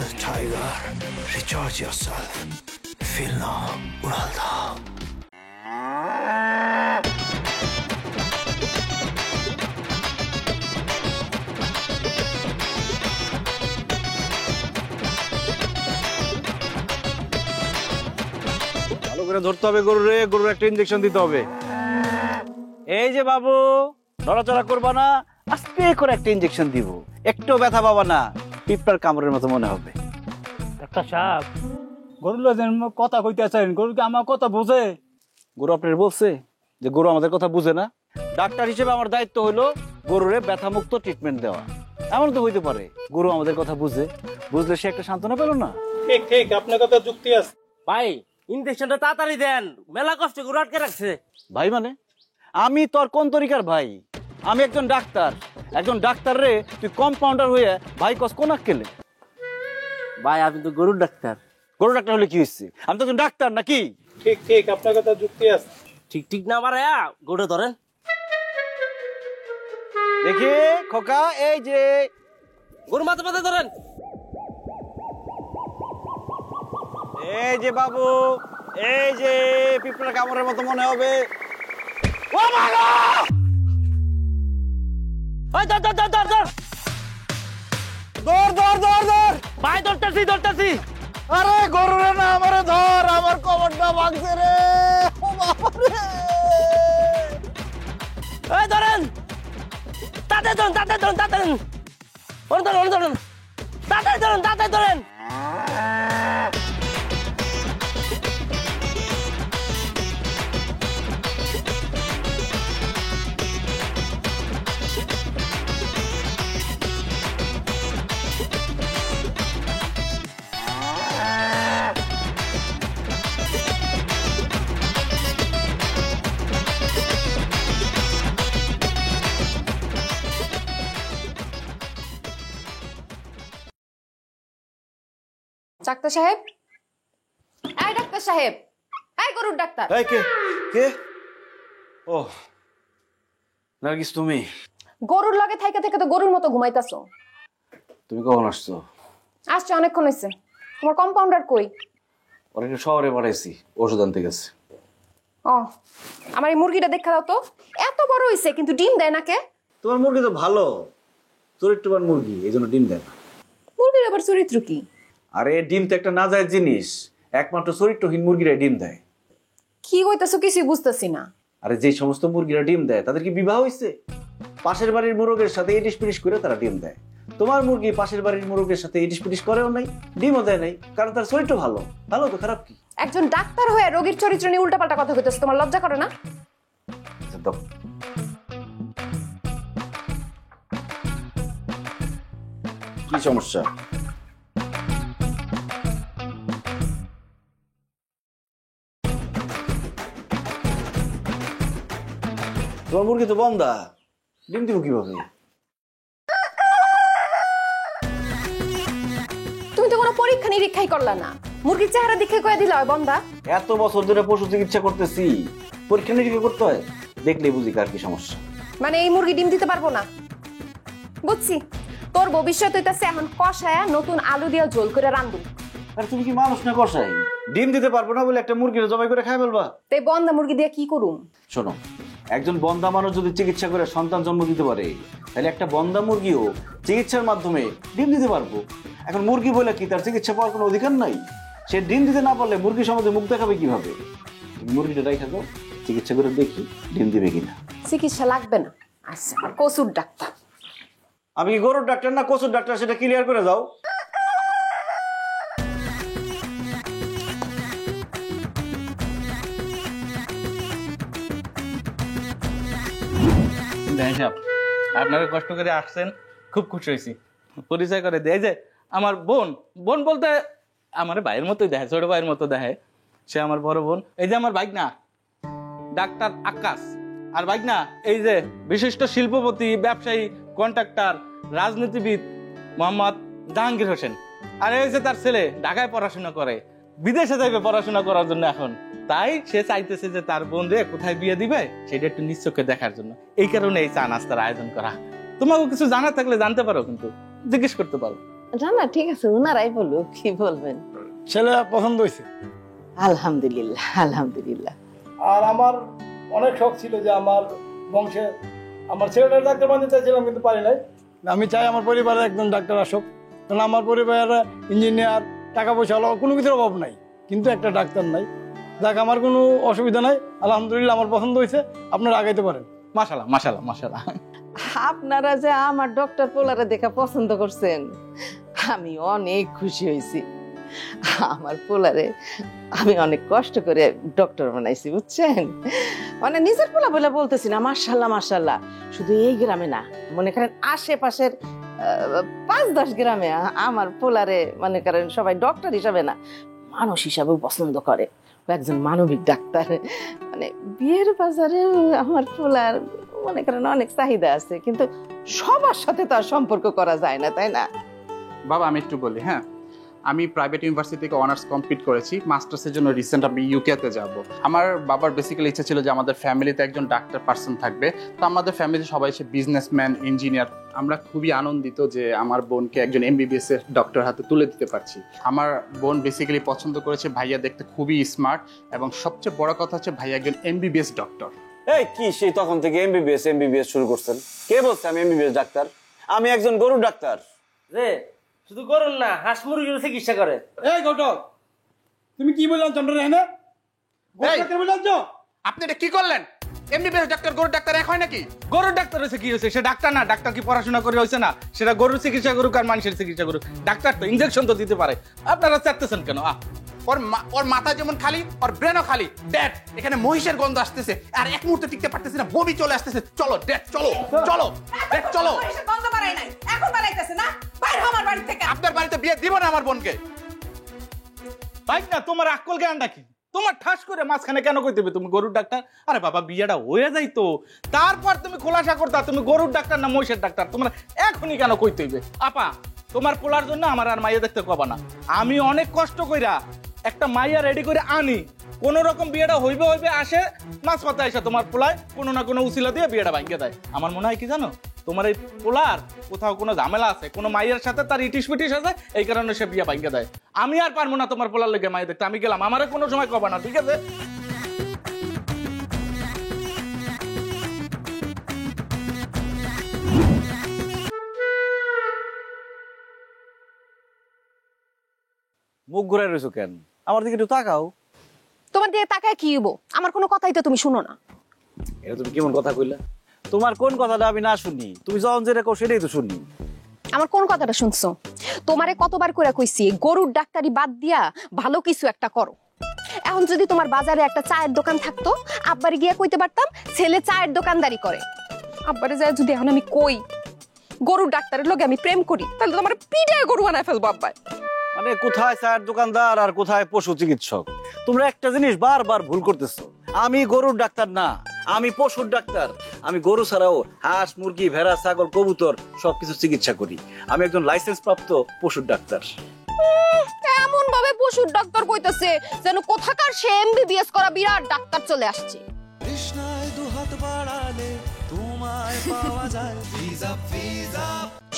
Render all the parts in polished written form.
the tiger, recharge yourself. Feel now, Uralda. ভালো করে ধরতে হবে গরুরে, গরুর একটা ইনজেকশন দিতে হবে। এই যে বাবু, নড়াচড়া করবা না, আস্তে করে একটা ইনজেকশন দিব, একটু ব্যথা পাবা না, পিঁপড়ার কামড়ের মতো মনে হবে। ডাক্তার সাহেব, গরুর লোকের কথা কইতেছেন, গরু কি আমার কথা বোঝে? গরু আপনার বলছে যে গরু আমাদের কথা বুঝে না? ডাক্তার হিসেবে আমার দায়িত্ব হলো গরুরে ব্যথা মুক্ত ট্রিটমেন্ট দেওয়া। এমন তো হইতে পারে গরু আমাদের কথা বুঝে, বুঝলে সে একটা সান্ত্বনা পেল না। ঠিক ঠিক, আপনার কথা যুক্তি আছে। ভাই ইনজেকশনটা তাড়াতাড়ি দেন, মেলা কষ্ট করে আটকে রাখছে। ভাই মানে আমি তোর কোন তরিকার ভাই? আমি একজন ডাক্তার, একজন ডাক্তার রে তুই কম্পাউন্ডার হয়ে ভাই কস কোন আক্কেলে? ভাই আপনি তো গরুর ডাক্তার। গরু ডাক্তার হলে কি হয়েছে? আমি তো একজন ডাক্তার নাকি? ঠিক ঠিক, আপনার কথা যুক্তি আছে। ঠিক ঠিক না মারায়া গরুটা ধরেন। দেখি খোকা, এই যে গরু মাথা মাথা ধরেন। এই যে বাবু, এই যে পিঁপড়ার কামড়ের মতো মনে হবে। ও মাগো! ওই ধর ধর ধর ধর ধর। ধর ধর ধর ধর! ভাই ধরতাছি ধরতাছি। আরে গরুরে না, আমারে ধর, আমার কবরটা ভাঙছে রে। ও বাবা রে! ওই ধরেন, তাতে ধরুন তাতে ধরুন তাতে ধরুন। ওর ধরুন ওর ধরুন, তাতে ধরুন তাতে ধরেন। ডাক্তার সাহেব, এই ডাক্তার সাহেব, এই গরুর ডাক্তার। এই কে কে? ও নার্গিস, তুমি? গরুর লগে থাইকা থেকে তো গরুর মতো ঘুমাইতাছো। তুমি কখন আসছো? আসছে অনেকক্ষণ হয়েছে। তোমার কম্পাউন্ডার কই? অনেক শহরে পাঠাইছি, ওষুধ আনতে গেছে। ও, আমার এই মুরগিটা দেখা দাও তো, এত বড় হইছে কিন্তু ডিম দেয় না কে? তোমার মুরগি তো ভালো, চরিত্রবান মুরগি, এই জন্য ডিম দেয় না। মুরগির আবার চরিত্র কি? আরে ডিম তো একটা নাজায়েজ জিনিস, একমাত্র চরিত্রহীন মুরগিরা ডিম দেয়। কি কইতাছো কিছুই বুঝতেছি না। আরে যে সমস্ত মুরগিরা ডিম দেয় তাদের কি বিবাহ হয়েছে? পাশের বাড়ির মুরগের সাথে ইটিস পিটিস করে তারা ডিম দেয়। তোমার মুরগি পাশের বাড়ির মুরগের সাথে ইটিস পিটিস করেও নাই, ডিমও দেয় নাই, কারণ তার চরিত্র ভালো। ভালো তো খারাপ কি? একজন ডাক্তার হয়ে রোগীর চরিত্র নিয়ে উল্টাপাল্টা কথা কইতাছো, তোমার লজ্জা করে না? আচ্ছা, দাও। কি সমস্যা? তোমার মুরগি তো বন্ধা, ডিম দিব কিভাবে? তুমি তো কোনো পরীক্ষা নিরীক্ষাই করলা না, মুরগির চেহারা দেখে কয়ে দিলা হয় বন্ধা। এত বছর ধরে পশু চিকিৎসা করতেছি, পরীক্ষা নিরীক্ষা করতে হয়? দেখলেই বুঝি কার কি সমস্যা। মানে এই মুরগি ডিম দিতে পারবো না? বুঝছি, তোর ভবিষ্যৎ হইতাছে এখন কষায়া নতুন আলু দিয়া ঝোল করে রান্ধু। আর তুমি কি মানুষ না কষাই? ডিম দিতে পারবো না বলে একটা মুরগির জবাই করে খাই ফেলবা? তাই বন্ধা মুরগি দিয়ে কি করুম? শোনো, একজন বন্ধা মানুষ যদি চিকিৎসা করে সন্তান জন্ম দিতে পারে, তাহলে একটা বন্ধা মুরগিও চিকিৎসার মাধ্যমে ডিম দিতে পারবো। এখন মুরগি বলে কি তার চিকিৎসা পাওয়ার কোনো অধিকার নাই? সে ডিম দিতে না পারলে মুরগি সমাজে মুখ দেখাবে কিভাবে? মুরগিটা রাইখা দাও, চিকিৎসা করে দেখি ডিম দিবে কিনা। চিকিৎসা লাগবে না। আচ্ছা, কসুর ডাক্তার। আমি কি গরুর ডাক্তার না কচুর ডাক্তার সেটা ক্লিয়ার করে দাও। আপনারা কষ্ট করে আসছেন, খুব খুশি হয়েছি। পরিচয় করে দেয় যে আমার বোন, বোন বলতে আমার ভাইয়ের মতোই দেখে, ছোট ভাইয়ের মতো দেখে। সে আমার বড় বোন। এই যে আমার ভাইগনা ডাক্তার আকাশ, আর ভাইগনা এই যে বিশিষ্ট শিল্পপতি, ব্যবসায়ী, কন্ট্রাক্টর, রাজনীতিবিদ মোহাম্মদ জাহাঙ্গীর হোসেন। আর এই যে তার ছেলে ঢাকায় পড়াশোনা করে, বিদেশে যাবে পড়াশোনা করার জন্য এখন। তাই সে চাইতেছে যে তার বোন রে কোথায় বিয়ে দিবে সেটা একটু নিশ্চয়কে দেখার জন্য। এই কারণে এই চা নাস্তার আয়োজন করা। তোমাকে কিছু জানা থাকলে জানতে পারো, কিন্তু জিজ্ঞেস করতে পারো। না না ঠিক আছে, ওনারাই বলুক কি বলবেন। ছেলে পছন্দ হয়েছে। আলহামদুলিল্লাহ আলহামদুলিল্লাহ। আর আমার অনেক শখ ছিল যে আমার বংশে আমার ছেলেটার ডাক্তার বানাতে চাইছিলাম, কিন্তু পারি নাই। আমি চাই আমার পরিবারে একজন ডাক্তার আসুক, কারণ আমার পরিবারে ইঞ্জিনিয়ার, টাকা পয়সা হলো কোনো কিছুর অভাব নাই, কিন্তু একটা ডাক্তার নাই। যাক, আমার কোনো অসুবিধা নাই, আলহামদুলিল্লাহ আমার পছন্দ হয়েছে, আপনারা আগাইতে পারেন। মাশাআল্লাহ মাশাআল্লাহ মাশাআল্লাহ। আপনারা যে আমার ডক্টর পোলারে দেখা পছন্দ করছেন, আমি অনেক খুশি হয়েছি। আমার পোলারে আমি অনেক কষ্ট করে ডক্টর বানাইছি, বুঝছেন? মানে নিজের পোলা বলে বলতেছি না, মাশাআল্লাহ মাশাআল্লাহ। শুধু এই গ্রামে না, মনে করেন আশেপাশের 5-10 গ্রামে আমার পোলারে মনে করেন সবাই ডক্টর হিসাবে না, মানুষ হিসাবেও পছন্দ করে। ও একজন মানবিক ডাক্তার। মানে বিয়ের বাজারে আমার পোলার মনে করেন অনেক চাহিদা আছে, কিন্তু সবার সাথে তো আর সম্পর্ক করা যায় না, তাই না? বাবা আমি একটু বলি, হ্যাঁ আমি প্রাইভেট ইউনিভার্সিটি থেকে অনার্স কমপ্লিট করেছি, মাস্টার্সের জন্য রিসেন্ট আমি ইউকেতে যাব। আমার বাবার বেসিক্যালি ইচ্ছা ছিল যে আমাদের ফ্যামিলিতে একজন ডাক্তার পার্সন থাকবে, তো আমাদের ফ্যামিলিতে সবাই সে বিজনেসম্যান, ইঞ্জিনিয়ার। আমরা খুবই আনন্দিত যে আমার বোনকে একজন MBBS এর ডক্টর হাতে তুলে দিতে পারছি। আমার বোন বেসিক্যালি পছন্দ করেছে ভাইয়া দেখতে খুবই স্মার্ট, এবং সবচেয়ে বড় কথা হচ্ছে ভাইয়া একজন MBBS ডক্টর। এই কি সেই তখন থেকে এমবিবিএস শুরু করছেন? কে বলছে আমি এমবিবিএস ডাক্তার? আমি একজন গরুর ডাক্তার। রে শুধু করুন না, হাঁস মুরগির চিকিৎসা করে। এই ঘটক, তুমি কি বললেন? চন্দ্র রেহনা বললেন তো? আপনি এটা কি করলেন? MBBS ডাক্তার গরুর ডাক্তার এক হয় নাকি? গরুর ডাক্তার হয়েছে কি হয়েছে? সে ডাক্তার না? ডাক্তার কি পড়াশোনা করে হয়েছে না? সেটা গরুর চিকিৎসা করুক আর মানুষের চিকিৎসা করুক, ডাক্তার তো ইনজেকশন তো দিতে পারে। আপনারা চাচ্তেছেন কেন? ওর মাথা যেমন খালি, ওর ব্রেনও খালি। ড্যাড, এখানে মহিষের গন্ধ আসতেছে, আর এক মুহূর্তে টিকতে পারতেছি না, বমি চলে আসতেছে। চলো ড্যাড, চলো চলো ড্যাড, চলো। গন্ধ বাড়াই নাই, এখন বাড়াইতেছে না? বাইরে আমার বাড়ি থেকে। আপনার বাড়িতে বিয়ে দিব না আমার বোনকে। ভাই না, তোমার আকল জ্ঞানটা কি? তোমার ঠাস করে মাঝখানে কেন কই দেবে তুমি গরুর ডাক্তার? আরে বাবা, বিয়েটা হয়ে যাইতো, তারপর তুমি খোলাসা করতা তুমি গরুর ডাক্তার না মহিষের ডাক্তার। তোমার এখনই কেন কইতে হইবে? আপা, তোমার পোলার জন্য আমার আর মাইয়া দেখতে কবা না। আমি অনেক কষ্ট কইরা একটা মাইয়া রেডি করে আনি, কোন রকম বিয়েটা হইবে আসে, মাছ কথা এসে তোমার পোলায় কোনো না কোনো উসিলা দিয়ে বিয়েটা ভাঙিয়ে দেয়। আমার মনে হয় কি জানো, তোমার এই পোলার কোথাও কোনো ঝামেলা আছে, কোনো মাইয়ের সাথে তার ইটিস পিটিস আছে, এই কারণে সে বিয়ে ভাঙিয়ে দেয়। আমি আর পারবো না তোমার পোলার লেগে মাইয়া দেখতে। আমি গেলাম, আমারে কোনো সময় কবা না, ঠিক আছে? মুখ ঘুরে রয়েছো কেন? আমার দিকে একটু তাকাও। তোমার দিয়ে তাকায় কি হইব? আমার কোনো কথাই তো তুমি শুনো না। এটা তুমি কেমন কথা কইলা? তোমার কোন কথাটা আমি না শুনি? তুমি যখন যেটা কও সেটাই তো শুনি। আমার কোন কথাটা শুনছো? তোমারে কতবার করে কইছি গরুর ডাক্তারি বাদ দিয়া ভালো কিছু একটা করো। এখন যদি তোমার বাজারে একটা চায়ের দোকান থাকতো, আব্বারে গিয়া কইতে পারতাম ছেলে চায়ের দোকানদারি করে। আব্বারে যায় যদি এখন আমি কই গরুর ডাক্তারের লগে আমি প্রেম করি, তাহলে তোমার পিঠে গরু বানায় ফেলবো আব্বাই। মানে কোথায় চায়ের দোকানদার আর কোথায় পশু চিকিৎসক? তোমরা একটা জিনিস বারবার ভুল করতেছো। আমি গরুর ডাক্তার না, আমি পশুর ডাক্তার। আমি গরু ছাড়াও হাঁস, মুরগি, ভেড়া, ছাগল, কবুতর সবকিছু চিকিৎসা করি। আমি একজন লাইসেন্স প্রাপ্ত পশুর ডাক্তার। এমন ভাবে পশুর ডাক্তার কইতাছে যেন কোথাকার সে MBBS করা বিরাট ডাক্তার চলে আসছে।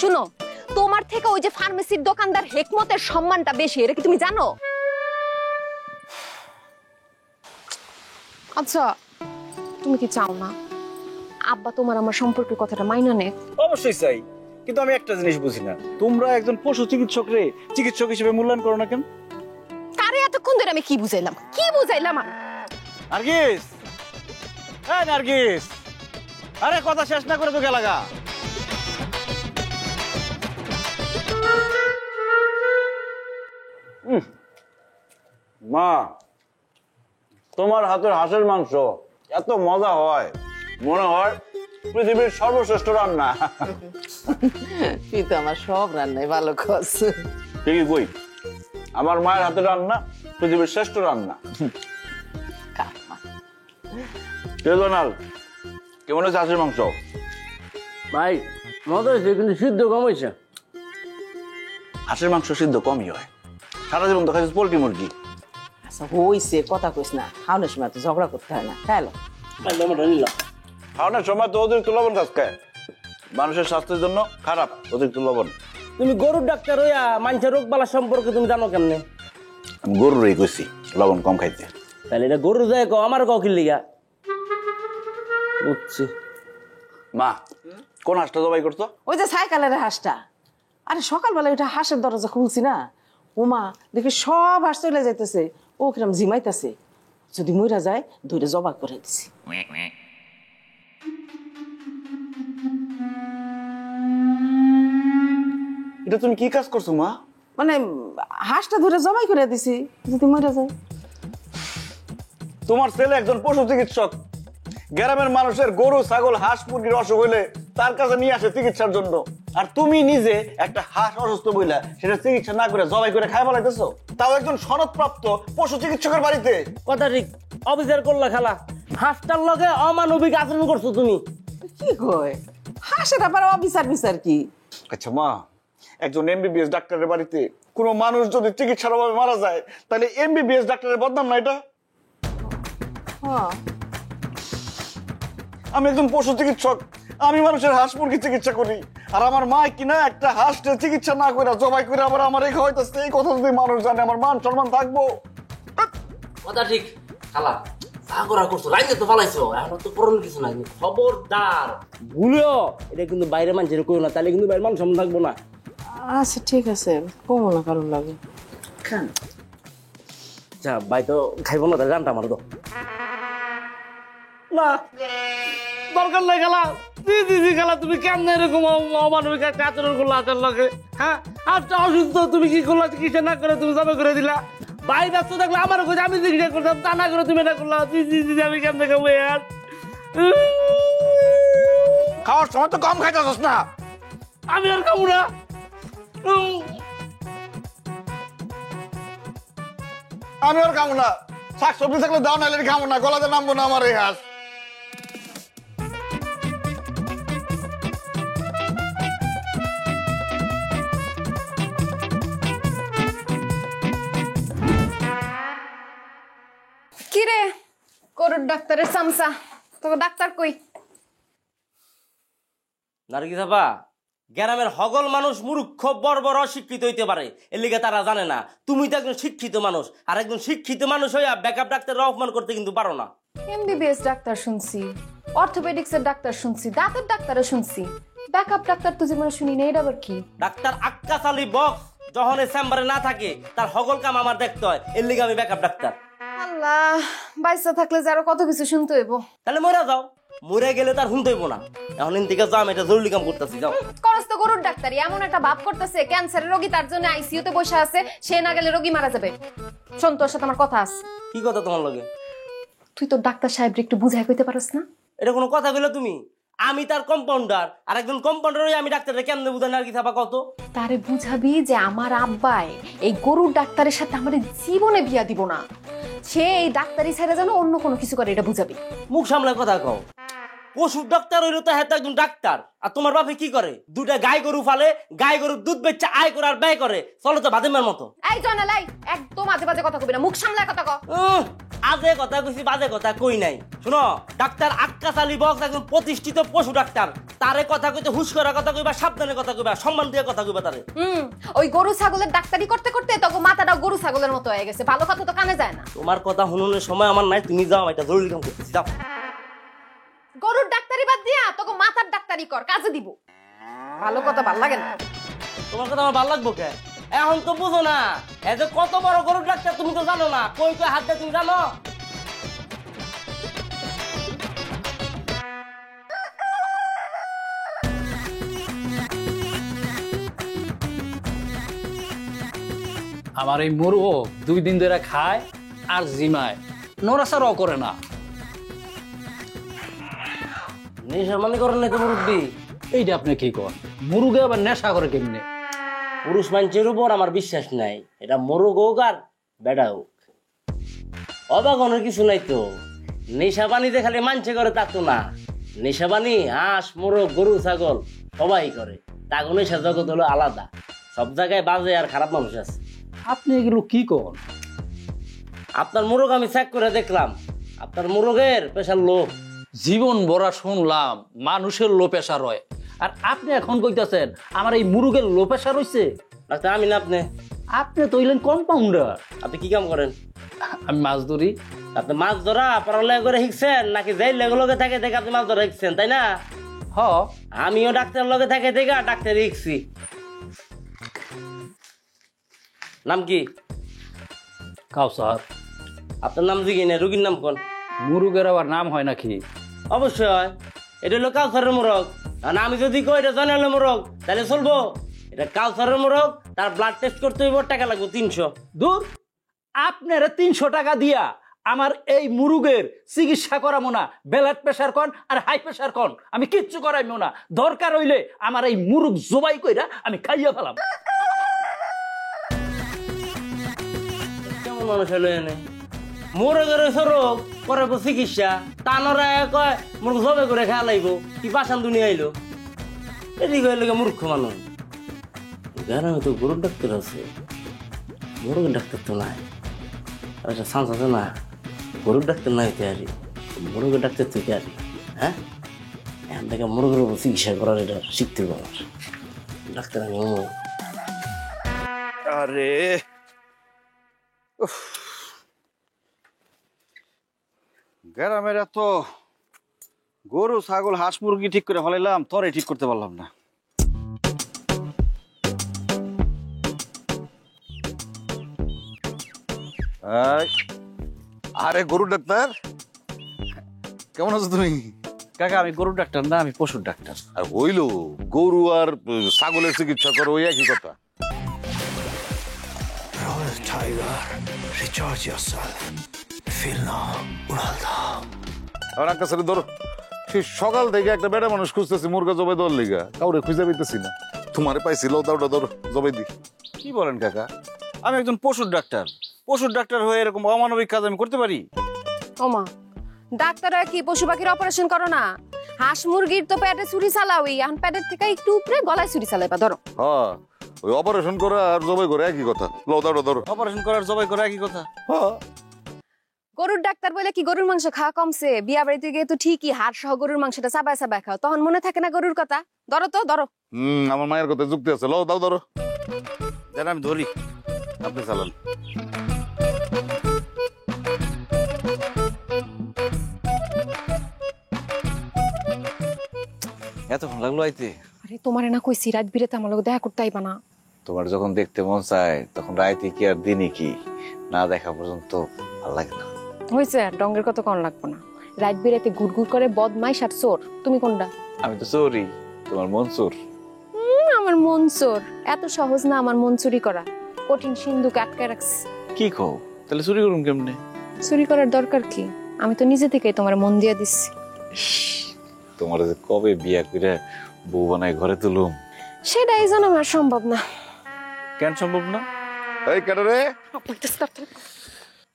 শুনো, তোমার থেকে ওই যে ফার্মেসির দোকানদার হেকমতের সম্মানটা বেশি, এটা কি তুমি জানো? আচ্ছা, তুমি কি চাও না আব্বা তোমার আমার সম্পর্কের কথাটা মাইনা নেক? অবশ্যই চাই, কিন্তু আমি একটা জিনিস বুঝি না, তোমরা একজন পশু চিকিৎসক রে চিকিৎসক হিসেবে মূল্যায়ন করো না কেন? তারে এতক্ষণ ধরে আমি কি বুঝাইলাম আমি? নার্গিস, হ্যাঁ নার্গিস, আরে কথা শেষ না করে তো গেলাগা। মা, তোমার হাতের হাঁসের মাংস এত মজা হয়, মনে হয় পৃথিবীর সর্বশ্রেষ্ঠ রান্না। তুই তো আমার সব রান্নাই ভালো খাস। ঠিকই কই, আমার মায়ের হাতের রান্না পৃথিবীর শ্রেষ্ঠ রান্না। কেমন হয়েছে হাঁসের মাংস? ভাই মজা হয়েছে, কিন্তু সিদ্ধ কম হয়েছে। হাঁসের মাংস সিদ্ধ কমই হয়, সারা জীবন তো খাইছিস পোল্ট্রি মুরগি। আচ্ছা হইছে, কথা কইস না, খাওয়ানোর সময় তো ঝগড়া করতে হয় না। খাইলো খাওয়ানোর সময় তো অতিরিক্ত লবণ খাস খায়, মানুষের স্বাস্থ্যের জন্য খারাপ অতিরিক্ত লবণ। তুমি গরুর ডাক্তার হইয়া মানুষের রোগ বালা সম্পর্কে তুমি জানো কেমনে? আমি গরুরই কইছি লবণ কম খাইতে। তাহলে এটা গরু যায় কো আমার কও কি লিগা? বুঝছি। মা কোন হাঁসটা জবাই করছো? ওই যে সাইকেলের হাঁসটা। আরে সকালবেলা ওইটা হাঁসের দরজা খুলছি না, ওমা দেখি সব হাঁস চলে যাইতেছে, ও কিরম ঝিমাইতেছে। যদি মইরা যায় ধরে জবা করে দিছি। এটা তুমি কি কাজ করছো মা? মানে হাঁসটা ধরে জবাই করে দিছি, যদি মইরা যায়। তোমার ছেলে একজন পশু চিকিৎসক, গ্রামের মানুষের গরু ছাগল হাঁস মুরগির অসুখ হইলে তার কাছে নিয়ে আসে চিকিৎসার জন্য, আর তুমি নিজে একটা হাঁস অসুস্থ বইলা সেটা চিকিৎসা না করে জবাই করে খাই ফেলাইতেছো, তাও একজন সনদপ্রাপ্ত পশু চিকিৎসকের বাড়িতে। কথা ঠিক, অবিচার করলা খালা। হাঁসটার লগে অমানবিক আচরণ করছো তুমি। কি কয় হাঁসের আবার অবিচার বিচার কি? আচ্ছা মা, একজন এমবিবিএস ডাক্তারের বাড়িতে কোনো মানুষ যদি চিকিৎসার অভাবে মারা যায় তাহলে এমবিবিএস ডাক্তারের বদনাম না এটা? হ্যাঁ, আমি একজন পশু চিকিৎসক, আমি মানুষের হাঁস মুরগি চিকিৎসা করি, আর আমার মা কিনা একটা হাঁসের চিকিৎসা না করে জবাই করে আবার আমার এই খাওয়াইতেছে। এই কথা যদি মানুষ জানে আমার মান সম্মান থাকবো? কথা ঠিক খালা, সাগরা করছো, লাইনে তো ফালাইছো, এখন তো করণ কিছু নাই। খবরদার ভুলেও এটা কিন্তু বাইরে মানুষের কইও না, তাহলে কিন্তু বাইরে মান সম্মান থাকবো না। আচ্ছা ঠিক আছে, কমো না কারণ লাগে। আচ্ছা ভাই তো খাইবো না, তাহলে গানটা আমার তো না দরকার নাই খালা। জি খালা, তুমি কেমন এরকম অমানবিক একটা আচরণ করলো হাতের লগে? হ্যাঁ, হাতটা অসুস্থ, তুমি কি করলা? চিকিৎসা না করে তুমি জমা করে দিলা। ভাই ব্যস্ত থাকলে আমার কাছে আমি চিকিৎসা করতাম, তা না করে তুমি এটা করলা। জি আমি কেমন খাবো আর? খাওয়ার সময় তো কম খাইতেছস না। আমি আর খাবো না। আমি আর খাবো না, শাক সবজি থাকলে দাও, নাইলে খাবো না, গলাতে নামবো না আমার এই হাঁস। কিরে গরুর ডাক্তারের চামচা, তোকে ডাক্তার কই? নারকি থাপা, গ্রামের হগল মানুষ মূর্খ বর্বর অশিক্ষিত হইতে পারে, এর লিগে তারা জানে না। তুমি তো একজন শিক্ষিত মানুষ, আর একজন শিক্ষিত মানুষ হইয়া ব্যাকআপ ডাক্তারের অপমান করতে কিন্তু পারো না। এমবিবিএস ডাক্তার শুনছি, অর্থোপেডিক্সের ডাক্তার শুনছি, দাঁতের ডাক্তারও শুনছি, ব্যাকআপ ডাক্তার তো জীবনে শুনি না। এটা আবার কি? ডাক্তার আক্কাস আলী বক্স যখন এই চেম্বারে না থাকে তার হগল কাম আমার দেখতে হয়, এর লিগে আমি ব্যাকআপ ডাক্তার। আল্লাহ, বাইসা থাকলে যে আরো কত কিছু শুনতে হইব। তাহলে মরে যাও, মরে গেলে তার শুনতে হইব না। এখন ইনদিকে যাও, আমি এটা জরুরি কাম করতেছি, যাও। করস তো গরুর ডাক্তারি, এমন একটা ভাব করতেছে ক্যান্সারের রোগী তার জন্য আইসিইউতে বসে আছে, সে না গেলে রোগী মারা যাবে। শোন, তোর সাথে আমার কথা আছে। কি কথা তোমার লগে? তুই তো ডাক্তার সাহেব একটু বুঝাই কইতে পারস না? এটা কোনো কথা কইলে তুমি? আমি তার কম্পাউন্ডার, আর একজন কম্পাউন্ডার হই আমি ডাক্তারকে কেমনে বুঝাই? আর কি থাপা কত তারে বুঝাবি যে আমার আব্বাই এই গরুর ডাক্তারের সাথে আমার জীবনে বিয়া দিব না, সে এই ডাক্তারি ছেড়ে যেন অন্য কোনো কিছু করে, এটা বুঝাবি। মুখ সামলায় কথা কও। পশুর ডাক্তার হইলো তো হ্যাঁ একজন ডাক্তার, আর তোমার বাপে কি করে? দুটা গাই গরু ফালে, গাই গরুর দুধ বেচে আয় করে আর ব্যয় করে, চলো তো বাদেমের মতো। এই জনালাই, একদম আজে বাজে কথা কবি না, মুখ সামলায় কথা ক। আজে কথা কইছি, বাজে কথা কই নাই। শুনো, ডাক্তার আক্কাস আলী বক্স একজন প্রতিষ্ঠিত পশু ডাক্তার, তারে কথা কইতে হুশ করে কথা কইবা, সাবধানে কথা কইবা, সম্মান দিয়ে কথা কইবা তারে। ওই গরু ছাগলের ডাক্তারি করতে করতে তখন মাথাটাও গরু ছাগলের মতো হয়ে গেছে, ভালো কথা তো কানে যায় না। তোমার কথা শুনুনের সময় আমার নাই, তুমি যাও, এটা জরুরি কাম করতেছি, যাও। গরুর ডাক্তারি বাদ দিয়া তোকে মাথার ডাক্তারি কর, কাজে দিব। ভালো কথা ভাল লাগে না। তোমার কথা আমার ভালো লাগবো কে? এখন তো বুঝো না, এই যে কত বড় গরুর ডাক্তার তুমি তো জানো না, কই কই হাত দিয়ে তুমি জানো? আমার এই মুরগো 2 দিন ধরে খায় আর জিমায়, নড়াচড়াও করে না। নেশা মানে করেন নাই তো মুরব্বী? এইটা আপনি কি করেন? মুরগে আবার নেশা করে কেমনে? পুরুষ মানুষের উপর আমার বিশ্বাস নাই, এটা মোরগ হোক আর বেড়া হোক, অবাগনের কিছু নাই তো। নেশা পানিতে খালি মানছে করে তা তো না, নেশা পানি হাঁস মোরগ গরু ছাগল সবাই করে, তাকে নেশা জগৎ হলো আলাদা। সব জায়গায় বাজে আর খারাপ মানুষ আছে। আপনি এগুলো কি করেন? আপনার মোরগ আমি চেক করে দেখলাম, আপনার মোরগের প্রেশার লো। জীবন ভরা শুনলাম মানুষের লো প্রেশার হয়, আর আপনি এখন কইতাছেন আমার এই মুরুগের লো প্রেশার হইছে। ডাক্তার আমি না আপনি? আপনি তো হইলেন কম্পাউন্ডার। আপনি কি কাম করেন? আমি মাছ ধরি। আপনি মাছ ধরা পড়ালেখা করে শিখছেন নাকি যাই লগে থাকে দেখে আপনি মাছ ধরা শিখছেন, তাই না? হ, আমিও ডাক্তার লগে থাকে দেখে ডাক্তার শিখছি। নাম কি? কাউসার। আপনার নাম জিজ্ঞি না, রুগীর নাম কোন? মুরুগের আবার নাম হয় নাকি? অবশ্যই হয়। এটা হলো কাউসারের মোরগ। আর আমি যদি কই এটা জয়নালের মোরগ তাহলে চলবো? এটা কাউসারের মোরগ, তার ব্লাড টেস্ট করতে হইব, টাকা লাগবে 300। দূর, আপনারা 300 টাকা দিয়া আমার এই মুরুগের চিকিৎসা করাবো না। ব্লাড প্রেশার কন আর হাই প্রেশার কন, আমি কিচ্ছু করাইবো না। দরকার হইলে আমার এই মুরুগ জবাই কইরা আমি খাইয়া ফেলাম। কেমন মানুষ হলো এনে? মোরগের সরগ করে চিকিৎসা, টানরা কয় মোরগ জবে করে খেয়া লাগব, কি পাশান দুনিয়া আইলো। এদিকে হইলে মূর্খ মানুষ। গ্রামে তো গরুর ডাক্তার আছে, মোরগের ডাক্তার তো নাই। আর একটা চান্স আছে না, গরুর ডাক্তার নাই হইতে আরি, মোরগের ডাক্তার থেকে আরি। হ্যাঁ, এখান থেকে মোরগের উপর চিকিৎসা করার এটা শিখতে হবে আমার। ডাক্তার আমি আরে গ্রামের এত গরু ছাগল হাঁস মুরগি ঠিক করে ফেলাইলাম, তোরে ঠিক করতে পারলাম না। আরে গরু ডাক্তার, কেমন আছো তুমি? কাকা আমি গরুর ডাক্তার না, আমি পশুর ডাক্তার। আর হইলো গরু আর ছাগলের চিকিৎসা করো, ওই একই কথা। Royal Tiger, recharge yourself. Feel no, উড়াল দাও। আর একটা ছেলে ধরো, সেই সকাল থেকে একটা বেড়া মানুষ খুঁজতেছি মুরগা জবাই দেওয়ার লিগা, কাউরে খুঁজে পেতেছি না। তোমারে পাইছিল, ওটা ধরো জবাই দি। কি বলেন কাকা? আমি একজন পশুর ডাক্তার। পশুর ডাক্তার হয়ে এরকম অমানবিক কাজ আমি করতে পারি? ওমা, ডাক্তার কি পশু পাখির অপারেশন করো না? হাঁস মুরগির তো পেটে ছুরি চালাওই, এখন পেটের থেকে একটু উপরে গলায় ছুরি চালাইবা। ধরো। হ্যাঁ, ওই অপারেশন করা আর জবাই করে একই কথা। ওটা ধরো। অপারেশন করার জবাই করা একই কথা? হ্যাঁ। গরুর ডাক্তার বলে কি গরুর মাংস খাওয়া কমছে? বিয়া বাড়িতে গিয়ে তো ঠিকই হাড় সহ গরুর মাংসটা চাবায় চাবায় খাও, তখন মনে থাকে না গরুর কথা? ধরো তো, ধরো। আমার মায়ের কথা যুক্তি আছে। দাও ধরো। যেন আমি ধরি, আপনি চালান। এতক্ষণ লাগলো আইতে? আরে তোমারে না কইছি রাত বিরেতে আমার লোক দেখা করতে আইবা না। তোমার যখন দেখতে মন চায় তখন রাইতে কি আর দিনে কি, না দেখা পর্যন্ত ভালো লাগে না। হয়েছে, ডঙ্গের কত কম লাগবো না। রাত বিরেতে গুড়গুড় করে বদমাইশ আর চোর, তুমি কোনটা? আমি তো চোরই, তোমার মন চোর। আমার মন চোর। এত সহজ না আমার মন চুরি করা, কঠিন সিন্ধুক আটকে রাখছি। কি কও? তাহলে চুরি করুন কেমনে? চুরি করার দরকার কি? আমি তো নিজে থেকেই তোমার মন দিয়ে দিচ্ছি। তোমার যে কবে বিয়া করে বউ বানায় ঘরে তুলুম, সেটা এই জন্য আমার সম্ভব না। কেন সম্ভব না? এই কেডা রে?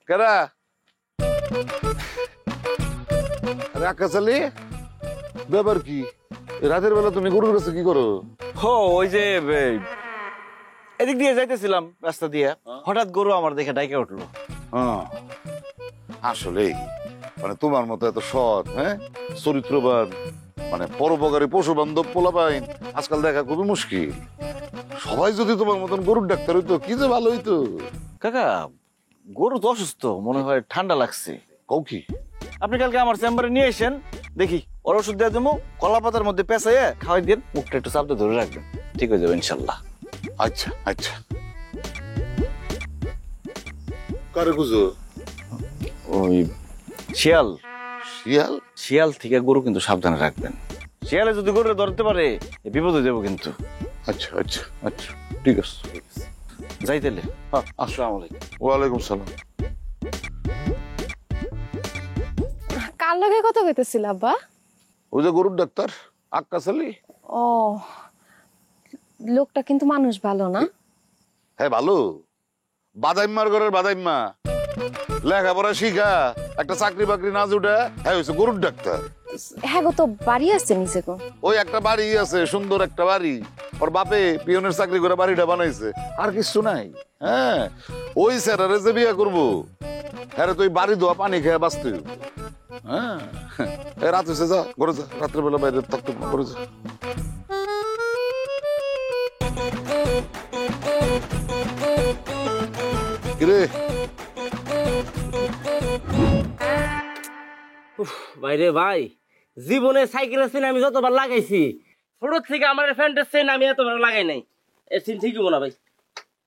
কেডা? আরে আকাশ আলী, ব্যাপার কি? রাতের বেলা তুমি গরুর কাছে কি করো? হো, ওই যে এদিক দিয়ে যাইতেছিলাম রাস্তা দিয়ে, হঠাৎ গরু আমার দেখে ডাইকে উঠলো। আসলে মানে তোমার মতো এত সৎ, হ্যাঁ, চরিত্রবান, মানে পরোপকারী পশু বান্ধব পোলাপাইন আজকাল দেখা খুবই মুশকিল। সবাই যদি তোমার মতন গরুর ডাক্তার হইতো কি যে ভালো হইতো। কাকা, গরু তো অসুস্থ, মনে হয় ঠান্ডা লাগছে। কও কি? আপনি কালকে আমার চেম্বারে নিয়ে এসেন, দেখি ওর ওষুধ দিয়ে দেবো, কলা পাতার মধ্যে পেঁচাইয়ে খাওয়াই দিন, মুখটা একটু চাপতে ধরে রাখবেন, ঠিক হয়ে যাবে ইনশাল্লাহ। আচ্ছা আচ্ছা। কারে খুঁজো? ওই শিয়াল। শিয়াল? শিয়াল থেকে গরু কিন্তু সাবধানে রাখবেন। শিয়ালে যদি গরু ধরতে পারে বিপদ হয়ে যাবো কিন্তু। আচ্ছা আচ্ছা আচ্ছা, ঠিক আছে। যাই তাহলে। হ্যাঁ, আসসালামু আলাইকুম। ওয়ালাইকুম সালাম। কার লগে কথা কইতেছিল আব্বা? ওই যে গরুর ডাক্তার আক্কাস আলী। ও, লোকটা কিন্তু মানুষ ভালো না? হ্যাঁ ভালো, বাদাইম্মার ঘরের বাদাইম্মা, লেখাপড়া শিখা একটা চাকরি বাকরি না জুটে হ্যাঁ হয়েছে গরুর ডাক্তার। হ্যাঁ গো, তো বাড়ি আছে নিচে গো। ওই একটা বাড়ি আছে, সুন্দর একটা বাড়ি, ওর বাপে পিয়নের চাকরি করে বাড়িটা বানাইছে, আর কিছু নাই। হ্যাঁ, ওই স্যারারে যে বিয়ে করবো হ্যাঁ তুই বাড়ি ধোয়া পানি খেয়ে বাঁচতে। হ্যাঁ, রাত হয়েছে, যা ঘরে যা, রাত্রেবেলা বাইরে থাকতে ঘরে যা। কিরে ভাইরে ভাই, জীবনে সাইকেলের চেন আমি যতবার লাগাইছি, ছোট থেকে আমার ফ্যান্টের চেন আমি এতবার লাগাই নাই। এর চেন ঠিক হবো না ভাই।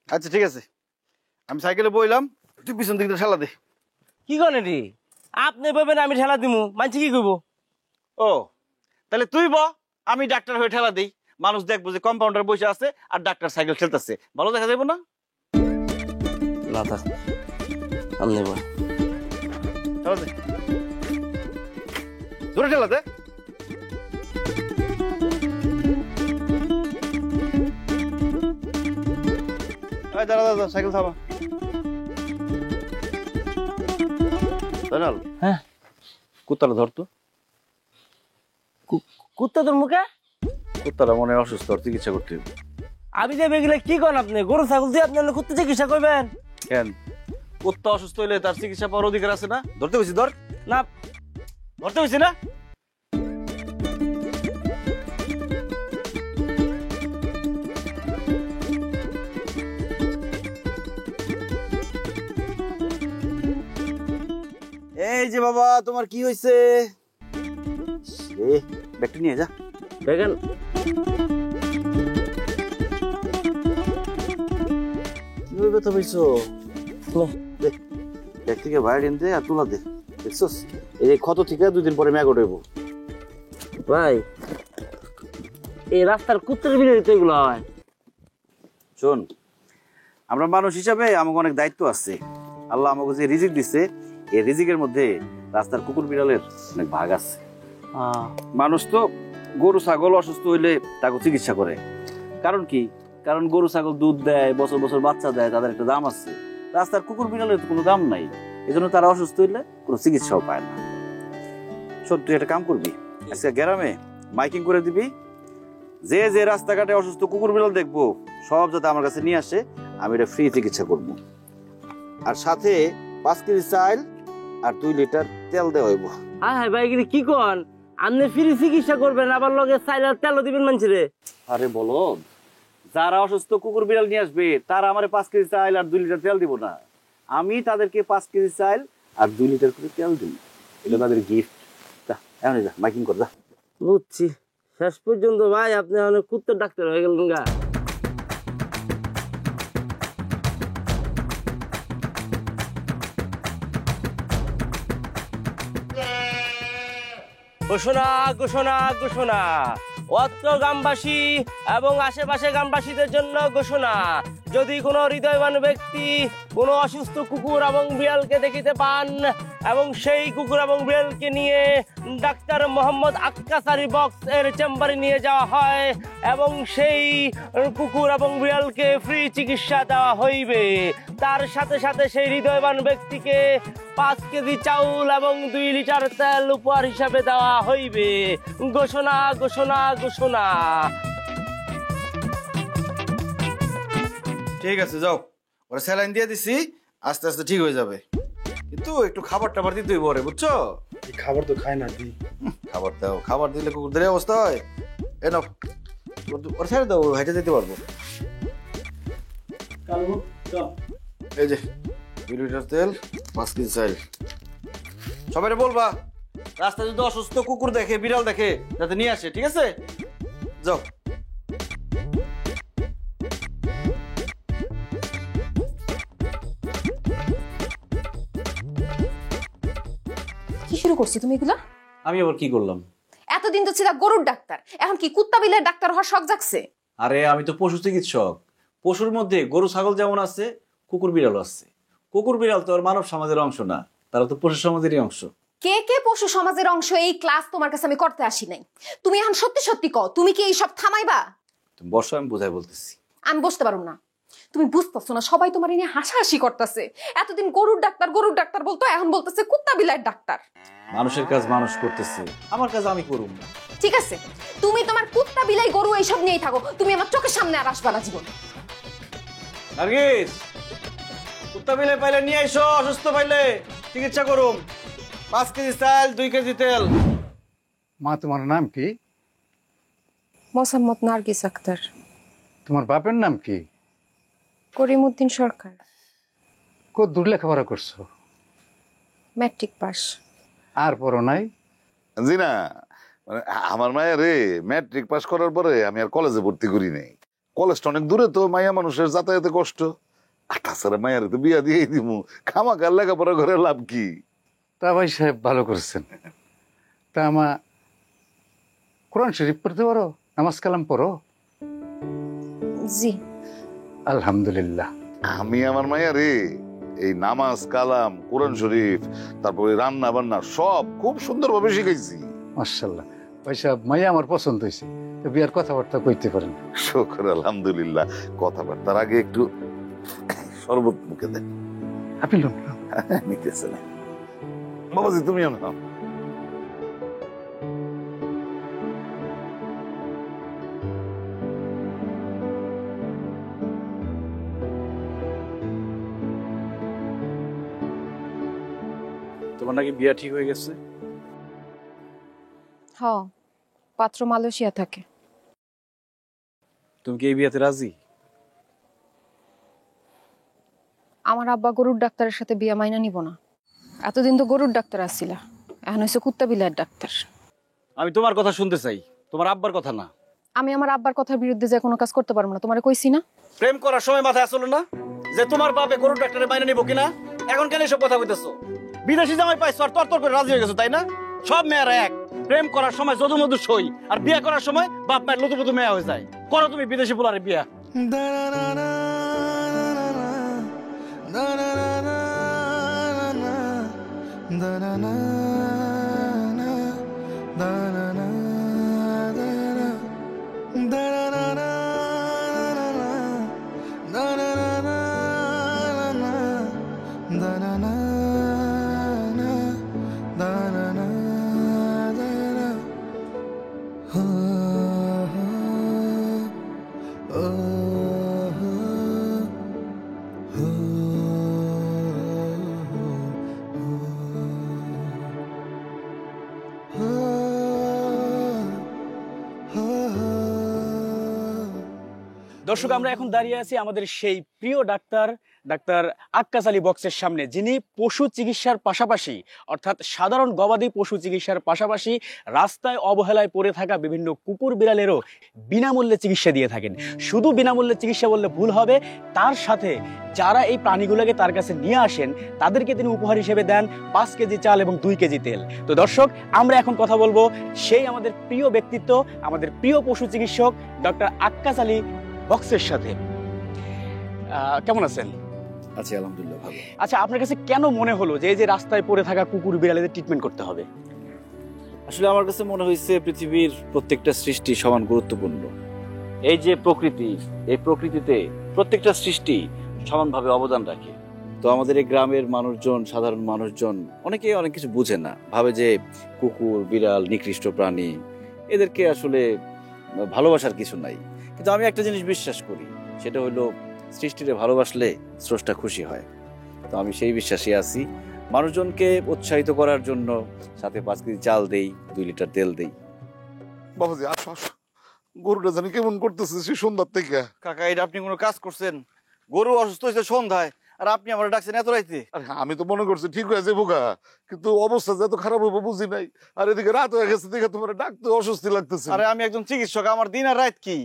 আচ্ছা ঠিক আছে, আমি সাইকেলে বইলাম, তুই পিছন দিক দিয়ে ঠেলা দে। কি করেন রে? আপনি বলবেন আমি ঠেলা দিমু, মানছি কি করবো? ও তাহলে তুই আমি ডাক্তার হয়ে ঠেলা দিই, মানুষ দেখবো যে কম্পাউন্ডার বসে আছে আর ডাক্তার সাইকেল খেলতেছে, ভালো দেখা যাবো না? না থাক, আমি নেব। ঠেলা দে, জোরে ঠেলা দে। দাঁড়া দাঁড়া, সাইকেল থামা। হ্যাঁ, কুত্তাটা ধরতো। কুত্তা তোর মুখে? কুত্তাটা মনে হয় অসুস্থ, ওর চিকিৎসা করতে হবে। আমি যে বেগলে কি করেন আপনি? গরু ছাগল দিয়ে আপনি কুত্তা চিকিৎসা করবেন কেন? কুত্তা অসুস্থ হইলে তার চিকিৎসা পাওয়ার অধিকার আছে না? ধরতে হয়েছি, ধর না। ধরতে হয়েছি না? এই যে বাবা, তোমার কি হয়েছে? ব্যাগটা নিয়ে যা। দেখেন কিভাবে ব্যথা পাইছো? ব্যাগ থেকে বাইরে এনে দে আর তুলা দে। দেখছস, এই ক্ষত থেকে 2 দিন পরে ম্যাগট হইব। ভাই, এই রাস্তার কুত্তার বিরোধী তো এগুলো হয়। শোন, আমরা মানুষ হিসাবে আমাকে অনেক দায়িত্ব আছে। আল্লাহ আমাকে যে রিজিক দিছে, এই রিজিকের মধ্যে রাস্তার কুকুর বিড়ালের অনেক ভাগ আছে। মানুষ তো গরু ছাগল অসুস্থ হইলে তাকে চিকিৎসা করে। কারণ কি? কারণ গরু ছাগল দুধ দেয়, বছর বছর বাচ্চা দেয়, তাদের একটা দাম আছে। রাস্তার কুকুর বিড়ালের কোনো দাম নাই, এই জন্য তারা অসুস্থ হইলে কোনো চিকিৎসাও পায় না। শোন, তুই একটা কাম করবি, আজকে গ্রামে মাইকিং করে দিবি, যে যে রাস্তাঘাটে অসুস্থ কুকুর বিড়াল দেখবো সব যাতে আমার কাছে নিয়ে আসে, আমি এটা ফ্রি চিকিৎসা করবো। আর সাথে 5 কেজি চাল আর 2 লিটার তেল দেওয়া হইব। হ্যাঁ ভাই, এগুলি কি কন? আপনি ফ্রি চিকিৎসা করবেন, আবার লগে চাইল আর তেলও দিবেন মানুষেরে? আরে বলো, যারা অসুস্থ কুকুর বিড়াল নিয়ে আসবে তারা আমার 5 কেজি চাল আর 2 লিটার তেল দিব না, আমি তাদেরকে 5 কেজি চাল আর 2 লিটার করে তেল দিই। এটা তাদের গিফট। এখন যা মাইকিং কর, যা। বুঝছি। শেষ পর্যন্ত ভাই আপনি অনেক কুত্তার ডাক্তার হয়ে গেলেন গা। ঘোষণা ঘোষণা ঘোষণা, অত্র গ্রামবাসী এবং আশেপাশে গ্রামবাসীদের জন্য ঘোষণা, যদি কোনো হৃদয়বান ব্যক্তি কোনো অসুস্থ কুকুর এবং বিড়ালকে দেখিতে পান এবং সেই কুকুর এবং বিড়ালকে নিয়ে ডাক্তার মোহাম্মদ আক্কাসারি বক্স এর চেম্বারে নিয়ে যাওয়া হয় এবং সেই কুকুর এবং বিড়ালকে ফ্রি চিকিৎসা দেওয়া হইবে, তার সাথে সাথে সেই হৃদয়বান ব্যক্তিকে 5 কেজি চাউল এবং 2 লিটার তেল উপহার হিসাবে দেওয়া হইবে। ঘোষণা ঘোষণা ঘোষণা। ঠিক আছে, যাও, ওরা স্যালাইন দিয়ে দিছি, আস্তে আস্তে ঠিক হয়ে যাবে। কিন্তু একটু খাবার টাবার দিতে হইব রে, বুঝছো? খাবার তো খায় না দি। খাবার দাও, খাবার দিলে কুকুরদের এই অবস্থা হয়। এ নাও, ওরা ছেড়ে দাও, হেঁটে যেতে পারবো। এই যে 2 লিটার তেল, 5 কেজি চাল। সবাই বলবা রাস্তায় যদি অসুস্থ কুকুর দেখে, বিড়াল দেখে, যাতে নিয়ে আসে, ঠিক আছে? যাও। কি শুরু করছো তুমি এগুলা? আমি আবার কি করলাম? এতদিন তো ছিল গরুর ডাক্তার, এখন কি কুত্তা বিলের ডাক্তার হওয়ার শখ জাগছে? আরে আমি তো পশু চিকিৎসক। পশুর মধ্যে গরু ছাগল যেমন আছে, কুকুর বিড়াল আছে। কুকুর বিড়াল তো আর মানব সমাজের অংশ না, তারা তো পশু সমাজেরই অংশ। কে কে পশু সমাজের অংশ এই ক্লাস তোমার কাছে আমি করতে আসি নাই। তুমি এখন সত্যি সত্যি কও, তুমি কি এই সব থামাইবা? তুমি বসো, আমি বোঝাই বলতেছি। আমি বসতে পারুম না। তুমি বুঝতেছো না, সবাই তোমার নিয়ে হাসাহাসি করতেছে। এতদিন গরুর ডাক্তার বলতো, এখন বলতেছে কুত্তা বিলাইয়ের ডাক্তার। মানুষের কাজ মানুষ করতেছে, আমার কাজ আমি করুম না। ঠিক আছে, তুমি তোমার কুত্তা বিলাই গরু এইসব নিয়েই থাকো, তুমি আমার চোখের সামনে আর আসবা না জীবন। নার্গিস, কুত্তা বিলাই পাইলে নিয়ে এসো, অসুস্থ পাইলে চিকিৎসা করুম। 5 কেজি চাল, 2 কেজি তেল। মা, তোমার নাম কি? মোসাম্মদ নার্গিস আক্তার। তোমার বাপের নাম কি? করিমউদ্দিন সরকার। কত দূর লেখাপড়া করছো? Matric pass. আর পড়ো নাই? জি না, মানে আমার মায়া রে ম্যাট্রিক পাস করার পরে আমি আর কলেজে ভর্তি করি নাই। কলেজটা অনেক দূরে, তো মায়া মানুষের যাতায়াতে কষ্ট। আর তাছাড়া মায়ের তো বিয়া দিয়েই দিমু, খামাখার লেখাপড়া করে লাভ কি? তা ভাই সাহেব ভালো করছেন। তা কোরআন শরীফ পড়তে পারো? নামাজ কালাম পড়ো? জি। আলহামদুলিল্লাহ। আমি আমার মায়া রে এই নামাজ কালাম কোরআন শরীফ তারপরে রান্না বান্না সব খুব সুন্দরভাবে শিখাইছি। মাশাআল্লাহ। ভাই সাহেব মাইয়া আমার পছন্দ হয়েছে, তো বিয়ার কথাবার্তা কইতে পারেন? শুকর আলহামদুলিল্লাহ। কথাবার্তার আগে একটু শরবত মুখে দেন। আপনি লোন নিতেছে না বাবাজি, তুমিও নাও। তোমার নাকি বিয়া ঠিক হয়ে গেছে? হ, পাত্র মালয়েশিয়া থাকে। তুমি কি এই বিয়াতে রাজি? আমার আব্বা গরুর ডাক্তারের সাথে বিয়া মাইনা নিব না। এতদিন তো গরুর ডাক্তার আসছিলা, এখন হয়েছে কুত্তা বিলার ডাক্তার। আমি তোমার কথা শুনতে চাই, তোমার আব্বার কথা না। আমি আমার আব্বার কথার বিরুদ্ধে যে কোনো কাজ করতে পারবো না, তোমারে কইছি না? প্রেম করার সময় মাথায় আসলো না যে তোমার বাপে গরুর ডাক্তারে মাইনে নিব কিনা? এখন কেন এসব কথা কইতেছো? বিদেশি জামাই পাইছো আর তরতর করে রাজি হয়ে গেছো, তাই না? সব মেয়েরা এক, প্রেম করার সময় যদু মধু সই, আর বিয়ে করার সময় বাপ মায়ের লুতুপুতু মেয়া হয়ে যায়। করো তুমি বিদেশি পোলারে বিয়া। দর্শক, আমরা এখন দাঁড়িয়ে আছি আমাদের সেই প্রিয় ডাক্তার আক্কাস আলী বক্সের সামনে, যিনি পশু চিকিৎসার পাশাপাশি অর্থাৎ সাধারণ গবাদি পশু চিকিৎসার পাশাপাশি রাস্তায় অবহেলায় পড়ে থাকা বিভিন্ন কুকুর বিড়ালেরও বিনামূল্যে চিকিৎসা দিয়ে থাকেন। শুধু বিনামূল্যে চিকিৎসা বললে ভুল হবে, তার সাথে যারা এই প্রাণীগুলোকে তার কাছে নিয়ে আসেন তাদেরকে তিনি উপহার হিসেবে দেন 5 কেজি চাল এবং 2 কেজি তেল। তো দর্শক, আমরা এখন কথা বলবো সেই আমাদের প্রিয় ব্যক্তিত্ব, আমাদের প্রিয় পশু চিকিৎসক ডক্টর আক্কাস আলী বক্সের সাথে। কেমন আছেন? আছি আলহামদুলিল্লাহ, ভালো। আচ্ছা, আপনার কাছে কেন মনে হলো যে এই যে রাস্তায় পড়ে থাকা কুকুর বিড়ালেদের ট্রিটমেন্ট করতে হবে? আসলে আমার কাছে মনে হয়েছে পৃথিবীর প্রত্যেকটা সৃষ্টি সমান গুরুত্বপূর্ণ। এই যে প্রকৃতি, এই প্রকৃতিতে প্রত্যেকটা সৃষ্টি সমানভাবে অবদান রাখে। তো আমাদের এই গ্রামের মানুষজন, সাধারণ মানুষজন অনেকে অনেক কিছু বুঝে না, ভাবে যে কুকুর বিড়াল নিকৃষ্ট প্রাণী, এদেরকে আসলে ভালোবাসার কিছু নাই। কিন্তু আমি একটা জিনিস বিশ্বাস করি, সেটা হলো সৃষ্টিরে ভালোবাসলে স্রষ্টা খুশি হয়। তো আমি সেই বিশ্বাসে আছি। মানুষজনকে উৎসাহিত করার জন্য সাথে 5 কেজি চাল দেই, 2 লিটার তেল দেই। বাবাজি আসো আসো, গরুটা জানি কেমন করতেছে সে সন্ধ্যার থেকে। কাকা, এটা আপনি কোনো কাজ করছেন? গরু অসুস্থ হয়েছে সন্ধ্যায়, আর আপনি আমার ডাকছেন এত রাইতে? আমি তো মনে করছি ঠিক হয়ে যাবো গা, কিন্তু অবস্থা যে এত খারাপ হইব বুঝি নাই। আর এদিকে রাত হয়ে গেছে, দেখে তোমার ডাকতে অস্বস্তি লাগতেছে। আরে আমি একজন চিকিৎসক, আমার দিন আর রাত কি?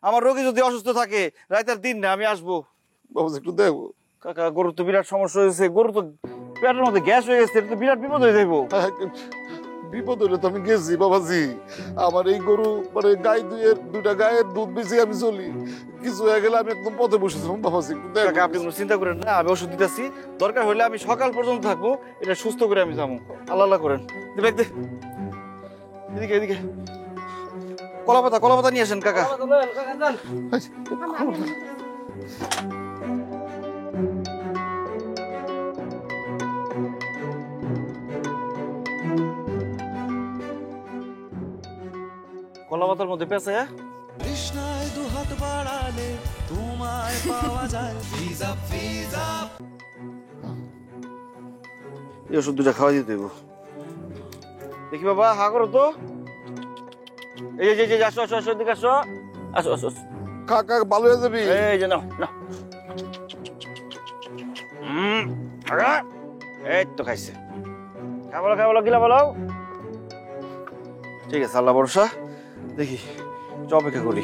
আমার রোগী যদি অসুস্থ থাকে রাত আর দিন না, আমি আসবো। বাবাজি একটু দেখো। কাকা, গরুর তো বিরাট সমস্যা হয়েছে, গরু তো পেটের মধ্যে গ্যাস হয়ে গেছে, এটা তো বিরাট বিপদ হয়ে যাবো। বিপদ হইলে তো আমি গেছি বাবাজি। আমার এই গরু মানে দুইটা গায়ের দুধ বেশি আমি চলি, কিছু হয়ে গেলে আমি একদম পথে বসেছিলাম বাবাজি। কাকা, আপনি কোনো চিন্তা করেন না, আমি ওষুধ দিতেছি, দরকার হলে আমি সকাল পর্যন্ত থাকবো, এটা সুস্থ করে আমি যাবো। আল্লাহ আল্লাহ করেন। এদিকে এদিকে কলা পাতা নিয়ে আসেন কাকা। কলা পাতার মধ্যে পেঁচে তৃষ্ণায় দুহাত বাড়ালে তোমায় পাওয়া যায়। এই ওষুধ দুটা খাওয়া দিতে দেবো। দেখি বাবা, হা করো তো। এই যে আসো আসো আসো, এদিকে আসো, আসো আসো। কাকা ভালো হয়ে যাবি। এই যে নাও। তো খাইছে। খাবলো গিলা বলো। ঠিক আছে, আল্লাহ ভরসা, দেখি অপেক্ষা করি।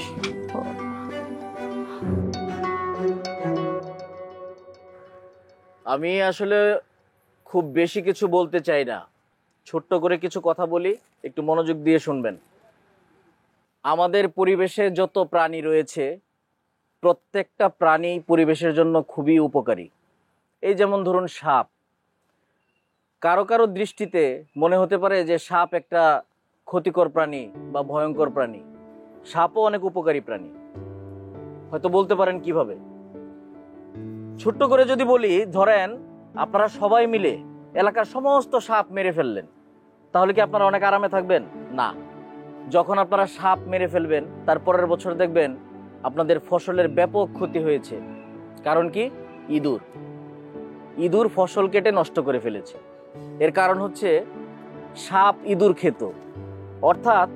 আমি আসলে খুব বেশি কিছু বলতে চাই না, ছোট্ট করে কিছু কথা বলি, একটু মনোযোগ দিয়ে শুনবেন। আমাদের পরিবেশে যত প্রাণী রয়েছে প্রত্যেকটা প্রাণী পরিবেশের জন্য খুবই উপকারী। এই যেমন ধরুন সাপ, কারো কারো দৃষ্টিতে মনে হতে পারে যে সাপ একটা ক্ষতিকর প্রাণী বা ভয়ঙ্কর প্রাণী। সাপও অনেক উপকারী প্রাণী। হয়তো বলতে পারেন কিভাবে? ছোট্ট করে যদি বলি, ধরেন আপনারা সবাই মিলে এলাকার সমস্ত সাপ মেরে ফেললেন, তাহলে কি আপনারা অনেক আরামে থাকবেন? না। যখন আপনারা সাপ মেরে ফেলবেন তার পরের বছর দেখবেন আপনাদের ফসলের ব্যাপক ক্ষতি হয়েছে। কারণ কি? ইঁদুর ফসল কেটে নষ্ট করে ফেলেছে। এর কারণ হচ্ছে সাপ ইঁদুর খেত। অর্থাৎ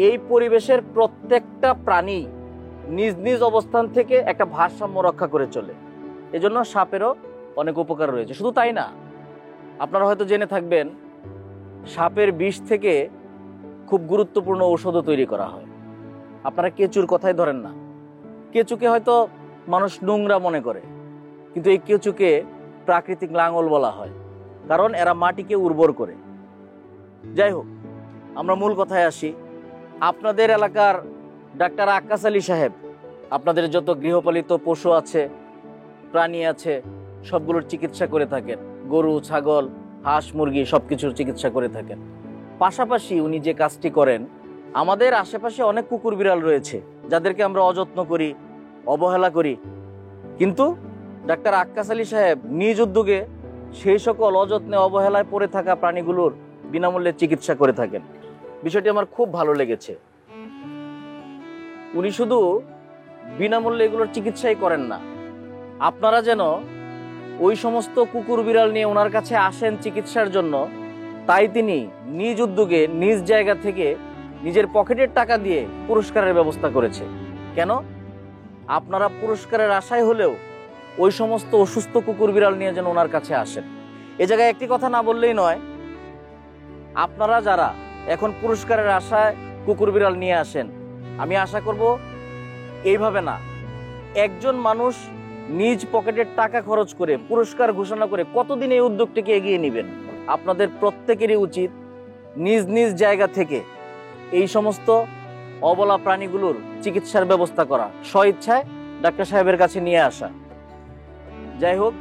এই পরিবেশের প্রত্যেকটা প্রাণী নিজ নিজ অবস্থান থেকে একটা ভারসাম্য রক্ষা করে চলে। এজন্য সাপেরও অনেক উপকার রয়েছে। শুধু তাই না, আপনারা হয়তো জেনে থাকবেন সাপের বিষ থেকে খুব গুরুত্বপূর্ণ ঔষধও তৈরি করা হয়। আপনারা কেঁচুর কথাই ধরেন না, কেঁচুকে হয়তো মানুষ নোংরা মনে করে, কিন্তু এই কেঁচুকে প্রাকৃতিক লাঙল বলা হয়, কারণ এরা মাটিকে উর্বর করে। যাই হোক, আমরা মূল কথায় আসি। আপনাদের এলাকার ডাক্তার আক্কাস আলী সাহেব আপনাদের যত গৃহপালিত পশু আছে, প্রাণী আছে, সবগুলোর চিকিৎসা করে থাকেন। গরু, ছাগল, হাঁস, মুরগি সবকিছুর চিকিৎসা করে থাকেন। পাশাপাশি উনি যে কাজটি করেন, আমাদের আশেপাশে অনেক কুকুর বিড়াল রয়েছে যাদেরকে আমরা অযত্ন করি, অবহেলা করি, কিন্তু ডাক্তার আক্কাস আলী সাহেব নিজ উদ্যোগে সেই সকল অযত্নে অবহেলায় পড়ে থাকা প্রাণীগুলোর বিনামূল্যে চিকিৎসা করে থাকেন। বিষয়টি আমার খুব ভালো লেগেছে। উনি শুধু বিনামূল্যে এগুলোর চিকিৎসাই করেন না, আপনারা যেন ওই সমস্ত কুকুর বিড়াল নিয়ে ওনার কাছে আসেন চিকিৎসার জন্য, তাই তিনি নিজ উদ্যোগে নিজ জায়গা থেকে নিজের পকেটের টাকা দিয়ে পুরস্কারের ব্যবস্থা করেছে। কেন? আপনারা পুরস্কারের আশায় হলেও ওই সমস্ত অসুস্থ কুকুর বিড়াল নিয়ে যেন ওনার কাছে আসেন। এ জায়গায় একটি কথা না বললেই নয়, আপনারা যারা এখন পুরস্কারের আশায় কুকুর বিড়াল নিয়ে আসেন, আমি আশা করব এইভাবে না, একজন মানুষ নিজ পকেটের টাকা খরচ করে পুরস্কার ঘোষণা করে কতদিন এই উদ্যোগটিকে এগিয়ে নেবেন। আপনাদের প্রত্যেকেরই উচিত নিজ নিজ জায়গা থেকে এই সমস্ত অবলা প্রাণীগুলোর চিকিৎসার ব্যবস্থা করা, স্বইচ্ছায় ডাক্তার সাহেবের কাছে নিয়ে আসা। যাই হোক,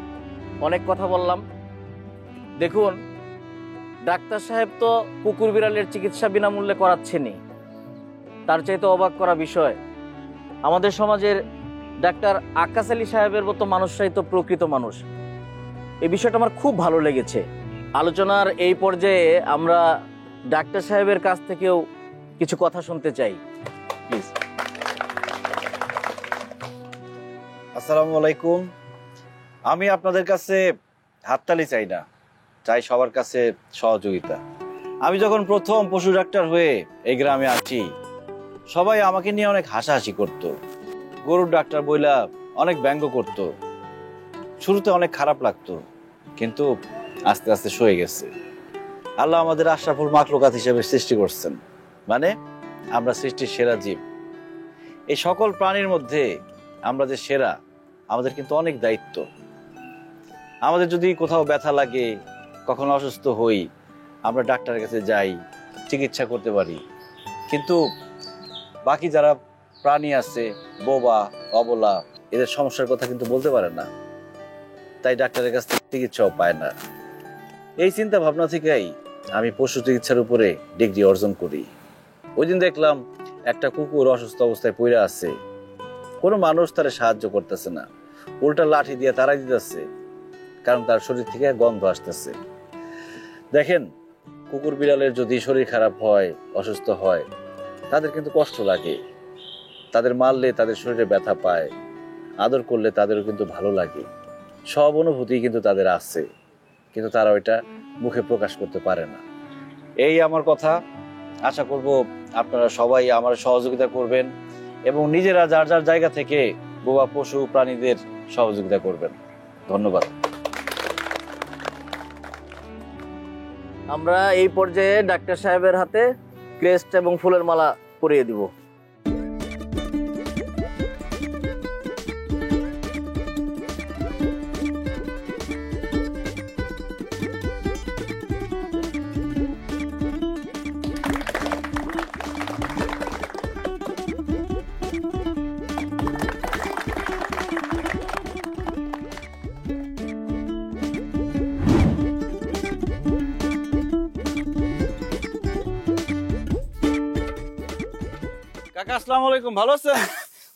অনেক কথা বললাম। দেখুন, ডাক্তার সাহেব তো কুকুর বিড়ালের চিকিৎসা বিনামূল্যে করাচ্ছেনই, তার চাইতে অবাক করা বিষয় আমাদের সমাজের ডাক্তার আক্কাস আলী সাহেবের মতো মানুষরাই তো প্রকৃত মানুষ। এই বিষয়টা আমার খুব ভালো লেগেছে। আলোচনার এই পর্যায়ে আমরা ডাক্তার সাহেবের কাছ থেকেও কিছু কথা শুনতে চাই, প্লিজ। আসসালামু আলাইকুম। আমি আপনাদের কাছে হাততালি চাই না, চাই সবার কাছে সহযোগিতা। আমি যখন প্রথম পশু ডাক্তার হয়ে এই গ্রামে আসি, সবাই আমাকে নিয়ে অনেক হাসাহাসি করত, গরুর ডাক্তার বইলা অনেক ব্যঙ্গ করত। শুরুতে অনেক খারাপ লাগতো, কিন্তু আস্তে আস্তে সয়ে গেছে। আল্লাহ আমাদের আশরাফুল মাখলুকাত হিসেবে সৃষ্টি করছেন, মানে আমরা সৃষ্টির সেরা জীব। এই সকল প্রাণীর মধ্যে আমরা যে সেরা, আমাদের কিন্তু অনেক দায়িত্ব। আমাদের যদি কোথাও ব্যথা লাগে, কখনো অসুস্থ হই, আমরা ডাক্তারের কাছে যাই, চিকিৎসা করতে পারি। কিন্তু বাকি যারা প্রাণী আছে, বোবা, অবলা, এদের সমস্যার কথা কিন্তু বলতে পারে না, তাই ডাক্তারের কাছ থেকে চিকিৎসাও পায় না। এই চিন্তা ভাবনা থেকেই আমি পশু চিকিৎসার উপরে ডিগ্রি অর্জন করি। ওই দিন দেখলাম একটা কুকুর অসুস্থ অবস্থায় পড়ে আছে, কোনো মানুষ তারা সাহায্য করতেছে না, উল্টা লাঠি দিয়ে তাড়াই দিতেছে, কারণ তার শরীর থেকে গন্ধ আসতেছে। দেখেন, কুকুর বিড়ালের যদি শরীর খারাপ হয়, অসুস্থ হয়, তাদের কিন্তু কষ্ট লাগে। তাদের মারলে তাদের শরীরে ব্যথা পায়, আদর করলে তাদেরও কিন্তু ভালো লাগে। সব অনুভূতি কিন্তু তাদের আছে, কিন্তু তারা ওইটা মুখে প্রকাশ করতে পারে না। এই আমার কথা। আশা করব আপনারা সবাই আমার সহযোগিতা করবেন এবং নিজেরা যার যার জায়গা থেকে বোবা পশু প্রাণীদের সহযোগিতা করবেন। ধন্যবাদ। আমরা এই পর্যায়ে ডাক্তার সাহেবের হাতে ক্রেস্ট এবং ফুলের মালা পরিয়ে দিব। কাকা আসসালামু আলাইকুম, ভালো আছেন?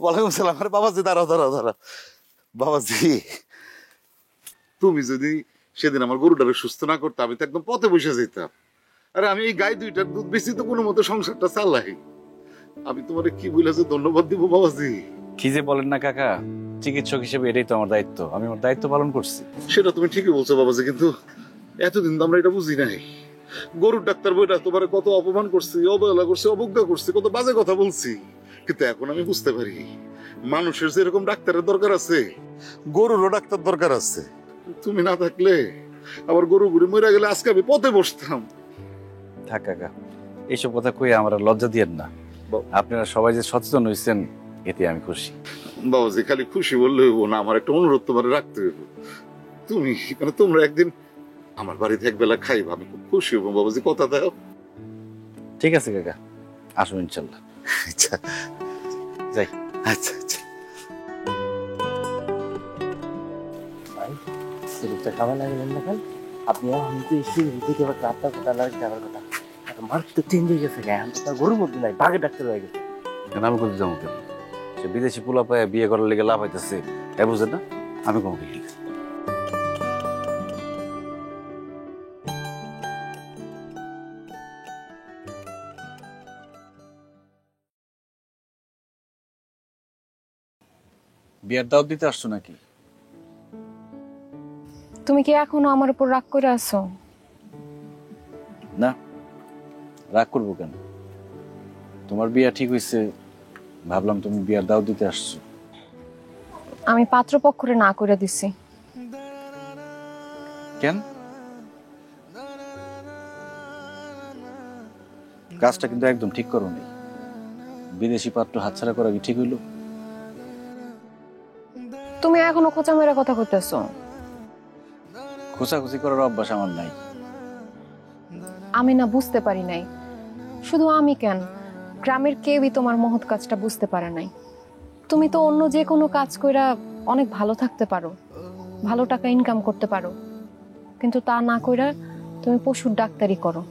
ওয়ালাইকুম সালাম। আরে বাবাজি দাঁড়াও দাঁড়াও দাঁড়াও। বাবাজি তুমি যদি সেদিন আমার গরুটারে সুস্থ না করতে, আমি তো একদম পথে বসে যেতাম। আরে আমি এই গাই দুইটার দুধ বেশি তো কোনো মতো সংসারটা চালাই। আমি তোমারে কি বলেছে ধন্যবাদ দিব বাবাজি। কি যে বলেন না কাকা, চিকিৎসক হিসেবে এটাই তো আমার দায়িত্ব, আমি আমার দায়িত্ব পালন করছি। সেটা তুমি ঠিকই বলছো বাবাজি, কিন্তু এতদিন তো আমরা এটা বুঝি নাই। গরুর ডাক্তার বইটা তোমার কত অপমান করছি, অবহেলা করছি, অবজ্ঞা করছি, কত বাজে কথা বলছি। কিন্তু এখন আমি বুঝতে পারি মানুষের যেরকম ডাক্তারের দরকার আছে, গরুরও ডাক্তার দরকার আছে। তুমি না থাকলে আবার গরু ঘুরে মরে গেলে আজকে আমি পথে বসতাম। থাক কাকা, এইসব কথা কই আমার আর লজ্জা দিয়েন না। আপনারা সবাই যে সচেতন হয়েছেন এতে আমি খুশি। বাবাজি খালি খুশি বললে হইব না, আমার একটা অনুরোধ তোমার রাখতে হইব। তুমি মানে তোমরা একদিন আমার বাড়িতে একবেলা খাইবা, আমি খুব খুশি হবো বাবাজি, কথা দাও। ঠিক আছে কাকা, আসুন ইনশাল্লাহ। আচ্ছা যাই। আচ্ছা আচ্ছা। খাবার লাগলেন না কেন? আপনি মার তো চেঞ্জ হয়ে গেছে, গরুর মধ্যে নাই, বাঘের ডাক্তার হয়ে গেছে। কেন আমি কোথায় যাবো? কেন সে বিদেশি পোলা পায় বিয়ে করার লেগে লাভ হইতেছে, এ বুঝেন না? আমি কম কি বিয়ের দাওয়াত দিতে আসছো নাকি? তুমি কি এখনো আমার উপর রাগ করে আছো? না, রাগ করবো কেন? তোমার বিয়ে ঠিক হয়েছে, ভাবলাম তুমি বিয়ের দাওয়াত দিতে আসছো। আমি পাত্রপক্ষরে না করে দিছি। কেন? কাজটা কিন্তু একদম ঠিক করো নি। বিদেশি পাত্র হাতছাড়া করা কি ঠিক হইলো? তুমি এখনো খোঁচা মেরা কথা কইতেছো। খোঁচাখুচি করার অভ্যাস আমার নাই। আমি না বুঝতে পারি নাই, শুধু আমি কেন, গ্রামের কেউই তোমার মহৎ কাজটা বুঝতে পারে নাই। তুমি তো অন্য যে কোনো কাজ কইরা অনেক ভালো থাকতে পারো, ভালো টাকা ইনকাম করতে পারো, কিন্তু তা না কইরা তুমি পশুর ডাক্তারি করো।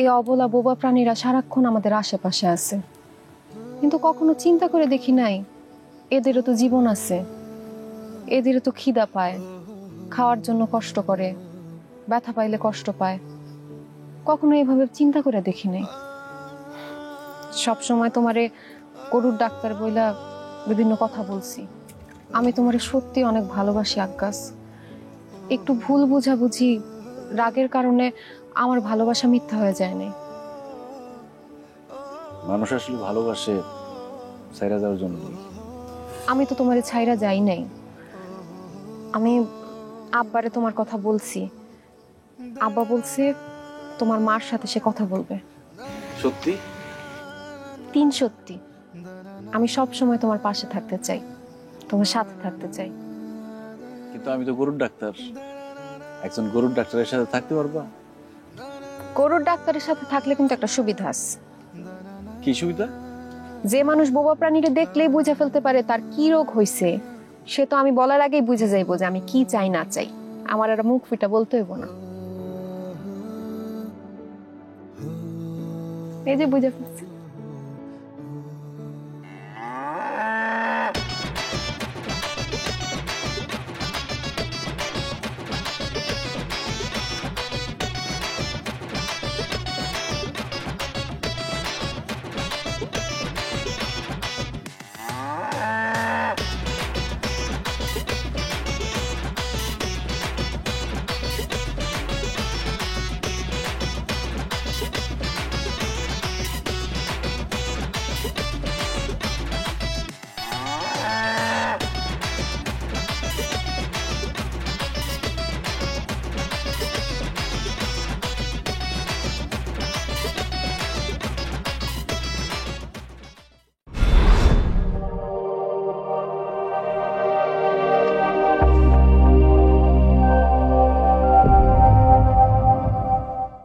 এই অবলা বোবা প্রাণীরা সারাক্ষণ আমাদের আশেপাশে আছে, কিন্তু কখনো চিন্তা করে দেখি নাই এদেরও তো জীবন আছে, এদেরও তো খিদা পায়, খাওয়ার জন্য কষ্ট করে, ব্যথা পাইলে কষ্ট পায়। কখনো এইভাবে চিন্তা করে দেখি নাই। সবসময় তোমারে গরুর ডাক্তার বইলা বিভিন্ন কথা বলছি। আমি তোমারে সত্যি অনেক ভালোবাসি আক্কাস। একটু ভুল বুঝাবুঝি, রাগের কারণে আমার ভালোবাসা মিথ্যা হয়ে যায় নাই। মানুষ আসলে ভালোবাসে ছাইরা যাওয়ার জন্য। আমি তো তোমারে ছাইরা যাই নাই। আমি আব্বারে তোমার কথা বলছি, আব্বা বলছে তোমার মার সাথে সে কথা বলবে। সত্যি? 3 সত্যি। আমি সব সময় তোমার পাশে থাকতে চাই, তোমার সাথে থাকতে চাই। কিন্তু আমি তো গরুর ডাক্তার, একজন গরুর ডাক্তারের সাথে থাকতে পারবা? গরুর ডাক্তারের সাথে থাকলে কিন্তু একটা সুবিধা আছে। কি সুবিধা? যে মানুষ বোবা প্রাণীরে দেখলেই বুঝে ফেলতে পারে তার কি রোগ হয়েছে, সে তো আমি বলার আগেই বুঝে যাইবো যে আমি কি চাই না চাই। আমার আর মুখ ফিটা বলতে হইব না। এই যে বুঝে ফেলছি।